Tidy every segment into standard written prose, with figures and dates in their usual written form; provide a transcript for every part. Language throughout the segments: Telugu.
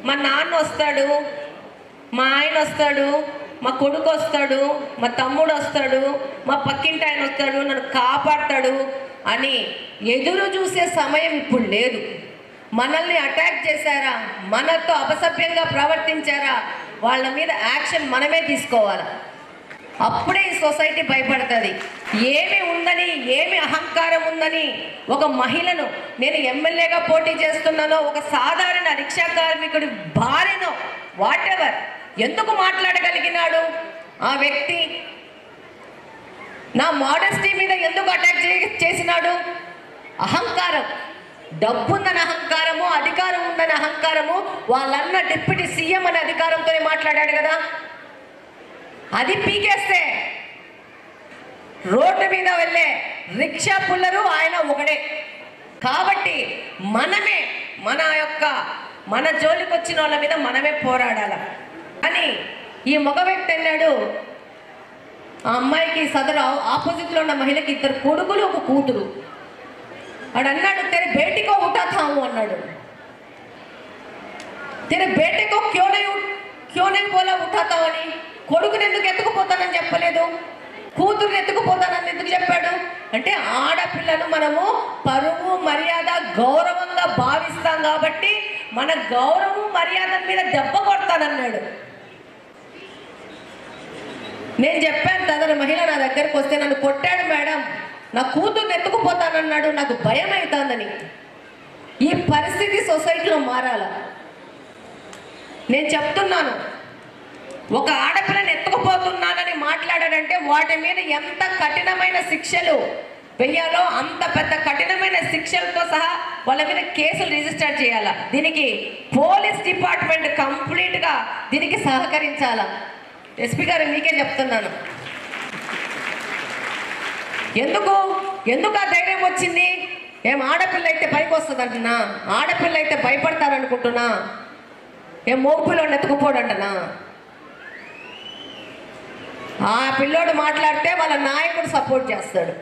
మా నాన్న వస్తాడు, మా ఆయన వస్తాడు, మా కొడుకు వస్తాడు, మా తమ్ముడు వస్తాడు, మా పక్కింటి ఆయన వస్తాడు, నన్ను కాపాడతాడు అని ఎదురు చూసే సమయం ఇప్పుడు లేదు. మనల్ని అటాక్ చేశారా, మనతో అపసభ్యంగా ప్రవర్తించారా, వాళ్ళ మీద యాక్షన్ మనమే తీసుకోవాలి. అప్పుడే ఈ సొసైటీ భయపడుతుంది. ఏమి ఉందని, ఏమి అహంకారం ఉందని ఒక మహిళను, నేను ఎమ్మెల్యేగా పోటీ చేస్తున్నానో, ఒక సాధారణ రిక్షా కార్మికుడి భార్యనో, వాట్ ఎవర్, ఎందుకు మాట్లాడగలిగినాడు ఆ వ్యక్తి? నా మోడెస్టీ మీద ఎందుకు అటాక్ చేసినాడు? అహంకారం. డబ్బు ఉందని అహంకారము, అధికారం ఉందని అహంకారము. వాళ్ళన్న డిప్యూటీ సీఎం అనే అధికారంతోనే మాట్లాడాడు కదా. అది పీకేస్తే రోడ్డు మీద వెళ్ళే రిక్షా పుల్లరు ఆయన ఒకడే. కాబట్టి మనమే మన జోలికి వచ్చిన వాళ్ళ మీద మనమే పోరాడాల అని ఈ మగ వ్యక్తి అన్నాడు. ఆ అమ్మాయికి సదరు ఆపోజిట్లో ఉన్న మహిళకి 2 కొడుకులు, 1 కూతురు. వాడు అన్నాడు, తెరే బేటికో ఉఠాతాము అన్నాడు. తెరే బేటికో క్యోనే పోలా ఉఠాతావు అని. కొడుకుని ఎందుకు ఎత్తుకుపోతానని చెప్పలేదు, కూతురుని ఎత్తుకుపోతానని ఎందుకు చెప్పాడు అంటే, ఆడపిల్లను మనము పరువు మర్యాద గౌరవంగా భావిస్తాం కాబట్టి మన గౌరవం మర్యాద మీద దెబ్బ కొడతానన్నాడు. నేను చెప్పాను, తదరు మహిళ నా దగ్గరకు వస్తే, నన్ను కొట్టాడు మేడం, నా కూతుర్ని ఎత్తుకుపోతానన్నాడు, నాకు భయం అవుతుందని. ఈ పరిస్థితి సొసైటీలో మారాల. నేను చెప్తున్నాను, ఒక ఆడపిల్లని ఎత్తుకుపోతున్నానని మాట్లాడాడంటే వాటి మీద ఎంత కఠినమైన శిక్షలు వెయ్యాలో అంత పెద్ద కఠినమైన శిక్షలతో సహా వాళ్ళ మీద కేసులు రిజిస్టర్ చేయాలా. దీనికి పోలీస్ డిపార్ట్మెంట్ కంప్లీట్గా దీనికి సహకరించాలా. ఎస్పీ గారు మీకే చెప్తున్నాను, ఎందుకు ఆ ధైర్యం వచ్చింది? ఏం ఆడపిల్ల అయితే పైకి వస్తుంది అంటున్నా? ఆడపిల్ల అయితే భయపడతారనుకుంటున్నా? ఏం మోపిల్లోని ఎత్తుకుపోడంటనా? ఆ పిల్లోడు మాట్లాడితే వాళ్ళ నాయకుడు సపోర్ట్ చేస్తాడు.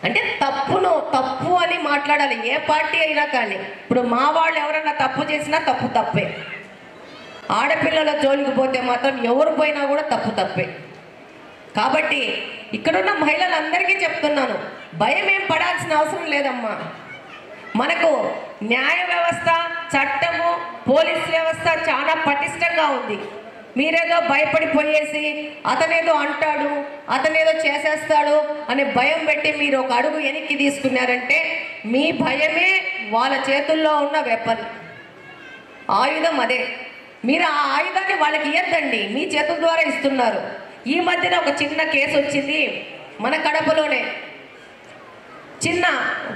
అంటే తప్పు అని మాట్లాడాలి, ఏ పార్టీ అయినా కానీ. ఇప్పుడు మా వాళ్ళు ఎవరైనా తప్పు చేసినా తప్పే. ఆడపిల్లల జోలికి పోతే మాత్రం ఎవరు పోయినా కూడా తప్పే. కాబట్టి ఇక్కడున్న మహిళలందరికీ చెప్తున్నాను, భయం ఏం పడాల్సిన అవసరం లేదమ్మా. మనకు న్యాయ వ్యవస్థ, చట్టము, పోలీస్ వ్యవస్థ చాలా పటిష్టంగా ఉంది. మీరేదో భయపడిపోయేసి అతనేదో అంటాడు, అతనేదో చేసేస్తాడు అనే భయం పెట్టి మీరు ఒక అడుగు వెనక్కి తీసుకున్నారంటే మీ భయమే వాళ్ళ చేతుల్లో ఉన్న వెపన్, ఆయుధం అదే. మీరు ఆ ఆయుధాన్ని వాళ్ళకి ఇవ్వద్దండి, మీ చేతుల ద్వారా ఇస్తున్నారు. ఈ మధ్యన ఒక చిన్న కేసు వచ్చింది మన కడపలోనే, చిన్న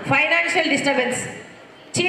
ఫైనాన్షియల్ డిస్టర్బెన్స్.